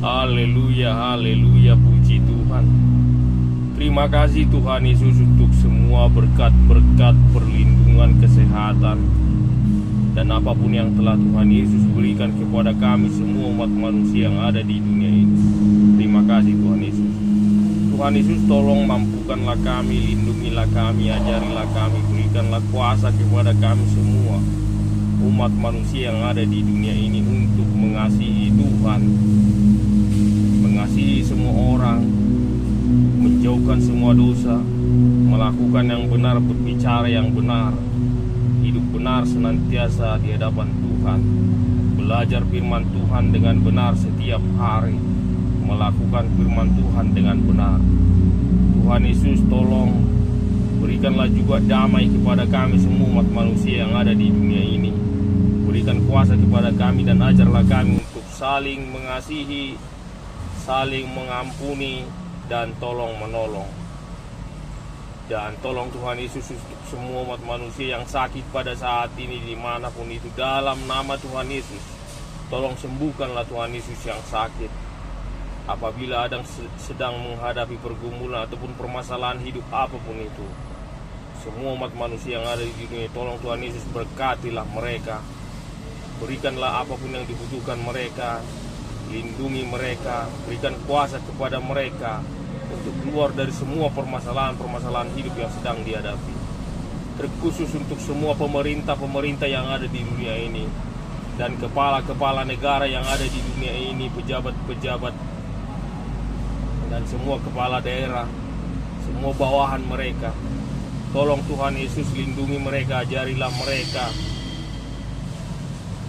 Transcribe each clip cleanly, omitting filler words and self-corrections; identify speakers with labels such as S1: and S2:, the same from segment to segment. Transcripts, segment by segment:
S1: Haleluya, haleluya, puji Tuhan. Terima kasih Tuhan Yesus untuk semua berkat-berkat, perlindungan, kesehatan, dan apapun yang telah Tuhan Yesus berikan kepada kami semua umat manusia yang ada di dunia ini. Terima kasih Tuhan Yesus. Tuhan Yesus, tolong mampukanlah kami, lindungilah kami, ajarilah kami, berikanlah kuasa kepada kami semua umat manusia yang ada di dunia ini untuk mengasihi Tuhan, mengasihi semua orang, menjauhkan semua dosa, melakukan yang benar, berbicara yang benar, hidup benar senantiasa di hadapan Tuhan, belajar firman Tuhan dengan benar setiap hari, melakukan firman Tuhan dengan benar. Tuhan Yesus, tolong berikanlah juga damai kepada kami semua umat manusia yang ada di dunia ini. Berikan kuasa kepada kami dan ajarlah kami untuk saling mengasihi, saling mengampuni, dan tolong menolong. Dan tolong Tuhan Yesus untuk semua umat manusia yang sakit pada saat ini dimanapun itu, dalam nama Tuhan Yesus, tolong sembuhkanlah Tuhan Yesus yang sakit. Apabila ada sedang menghadapi pergumulan ataupun permasalahan hidup apapun itu, semua umat manusia yang ada di dunia, tolong Tuhan Yesus berkatilah mereka. Berikanlah apapun yang dibutuhkan mereka, lindungi mereka, berikan kuasa kepada mereka untuk keluar dari semua permasalahan-permasalahan hidup yang sedang dihadapi. Terkhusus untuk semua pemerintah-pemerintah yang ada di dunia ini, dan kepala-kepala negara yang ada di dunia ini, pejabat-pejabat, dan semua kepala daerah, semua bawahan mereka. Tolong Tuhan Yesus, lindungi mereka, ajarilah mereka,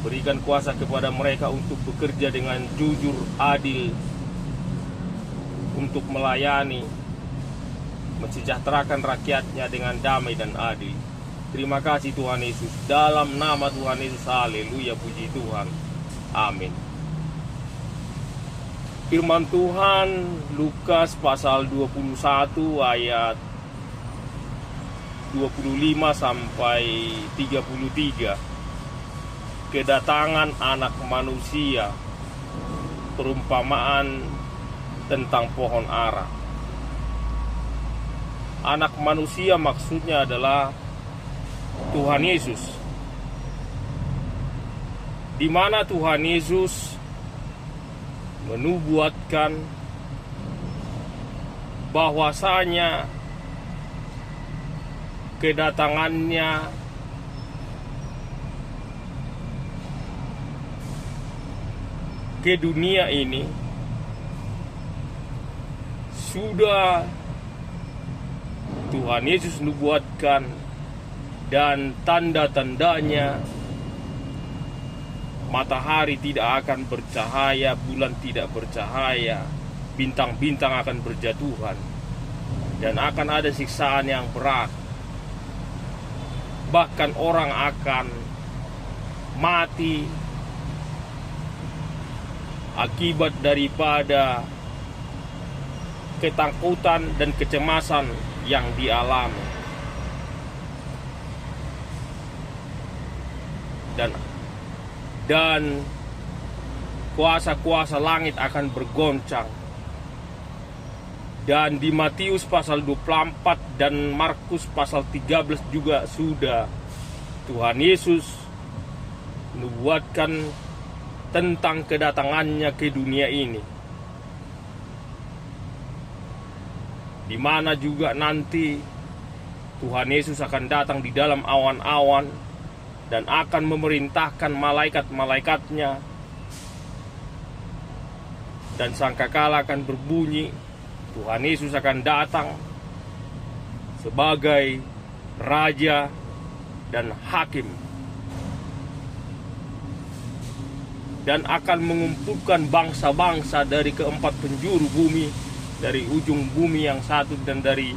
S1: berikan kuasa kepada mereka untuk bekerja dengan jujur, adil, untuk melayani, mensejahterakan rakyatnya dengan damai dan adil. Terima kasih Tuhan Yesus. Dalam nama Tuhan Yesus, haleluya, puji Tuhan. Amin. Firman Tuhan Lukas pasal 21 ayat 25 sampai 33. Kedatangan anak manusia, perumpamaan tentang pohon ara. Anak manusia maksudnya adalah Tuhan Yesus, di mana Tuhan Yesus menubuatkan bahwasanya kedatangannya ke dunia ini sudah Tuhan Yesus nubuatkan, dan tanda-tandanya matahari tidak akan bercahaya, bulan tidak bercahaya, bintang-bintang akan berjatuhan, dan akan ada siksaan yang berat. Bahkan orang akan mati akibat daripada ketakutan dan kecemasan yang dialami. Dan kuasa-kuasa langit akan bergoncang. Dan di Matius pasal 24 dan Markus pasal 13 juga sudah Tuhan Yesus menubuatkan tentang kedatangannya ke dunia ini, di mana juga nanti Tuhan Yesus akan datang di dalam awan-awan dan akan memerintahkan malaikat-malaikatnya, dan sangkakala akan berbunyi. Tuhan Yesus akan datang sebagai Raja dan Hakim, dan akan mengumpulkan bangsa-bangsa dari keempat penjuru bumi, dari ujung bumi yang satu dan dari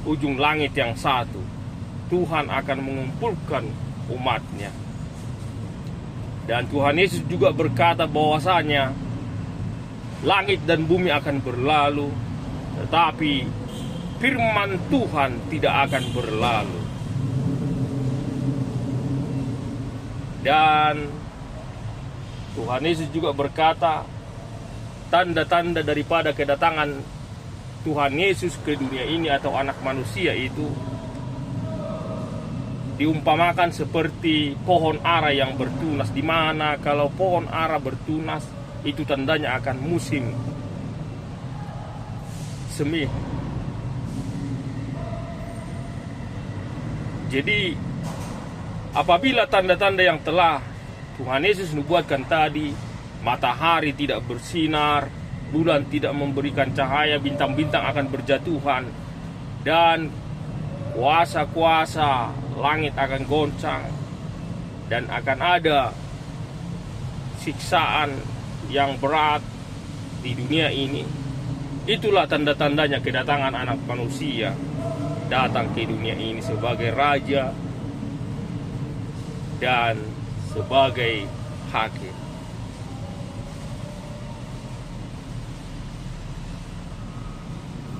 S1: ujung langit yang satu. Tuhan akan mengumpulkan umatnya. Dan Tuhan Yesus juga berkata bahwasanya langit dan bumi akan berlalu, tetapi firman Tuhan tidak akan berlalu. Dan Tuhan Yesus juga berkata tanda-tanda daripada kedatangan Tuhan Yesus ke dunia ini atau anak manusia itu diumpamakan seperti pohon ara yang bertunas, di mana kalau pohon ara bertunas itu tandanya akan musim semi. Jadi apabila tanda-tanda yang telah Tuhan Yesus nubuatkan tadi, matahari tidak bersinar, bulan tidak memberikan cahaya, bintang-bintang akan berjatuhan, dan kuasa-kuasa langit akan goncang, dan akan ada siksaan yang berat di dunia ini. Itulah tanda-tandanya kedatangan anak manusia datang ke dunia ini sebagai raja dan sebagai hakim.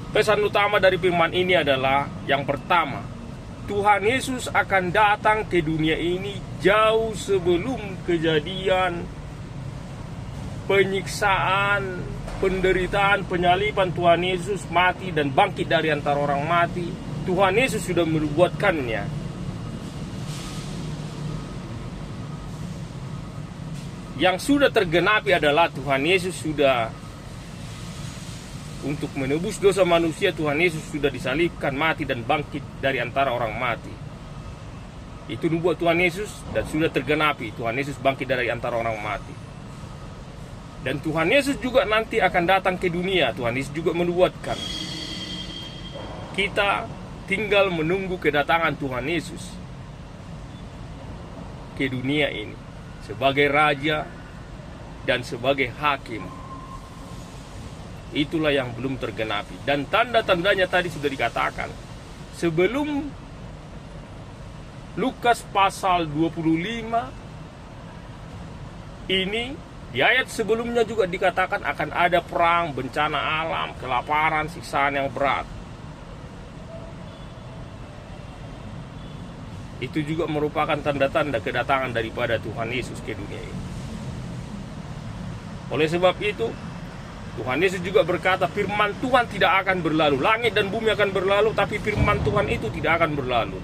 S1: Pesan utama dari firman ini adalah yang pertama, Tuhan Yesus akan datang ke dunia ini jauh sebelum kejadian penyiksaan, penderitaan, penyaliban Tuhan Yesus mati dan bangkit dari antara orang mati. Tuhan Yesus sudah menubuatkannya. Yang sudah tergenapi adalah Tuhan Yesus sudah, untuk menebus dosa manusia, Tuhan Yesus sudah disalibkan, mati dan bangkit dari antara orang mati. Itu nubuat Tuhan Yesus dan sudah tergenapi. Tuhan Yesus bangkit dari antara orang mati. Dan Tuhan Yesus juga nanti akan datang ke dunia. Tuhan Yesus juga menubuatkan. Kita tinggal menunggu kedatangan Tuhan Yesus ke dunia ini sebagai raja dan sebagai hakim. Itulah yang belum tergenapi. Dan tanda-tandanya tadi sudah dikatakan. Sebelum Lukas pasal 25 ini, di ayat sebelumnya juga dikatakan akan ada perang, bencana alam, kelaparan, siksaan yang berat. Itu juga merupakan tanda-tanda kedatangan daripada Tuhan Yesus ke dunia ini. Oleh sebab itu, Tuhan Yesus juga berkata, firman Tuhan tidak akan berlalu. Langit dan bumi akan berlalu, tapi firman Tuhan itu tidak akan berlalu.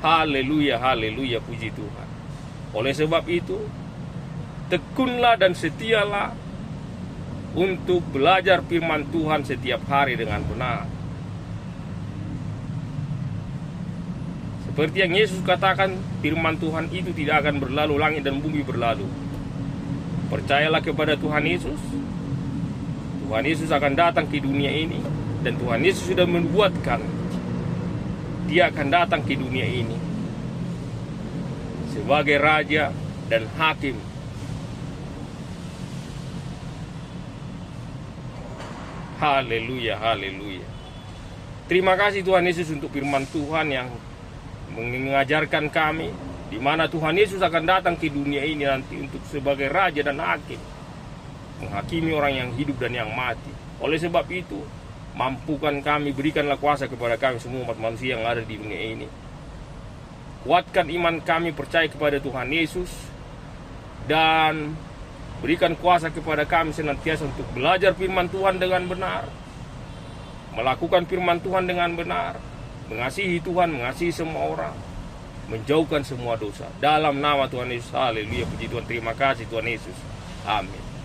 S1: Haleluya, haleluya, puji Tuhan. Oleh sebab itu, tekunlah dan setialah untuk belajar firman Tuhan setiap hari dengan benar. Seperti yang Yesus katakan, firman Tuhan itu tidak akan berlalu, langit dan bumi berlalu. Percayalah kepada Tuhan Yesus. Tuhan Yesus akan datang ke dunia ini, dan Tuhan Yesus sudah menubuatkan Dia akan datang ke dunia ini sebagai raja dan hakim. Haleluya, haleluya. Terima kasih Tuhan Yesus untuk firman Tuhan yang mengajarkan kami di mana Tuhan Yesus akan datang ke dunia ini nanti untuk sebagai raja dan hakim, menghakimi orang yang hidup dan yang mati. Oleh sebab itu, mampukan kami, berikanlah kuasa kepada kami semua umat manusia yang ada di dunia ini. Kuatkan iman kami, percaya kepada Tuhan Yesus, dan berikan kuasa kepada kami senantiasa untuk belajar firman Tuhan dengan benar, melakukan firman Tuhan dengan benar, mengasihi Tuhan, mengasihi semua orang, menjauhkan semua dosa. Dalam nama Tuhan Yesus, haleluya, puji Tuhan, terima kasih Tuhan Yesus. Amin.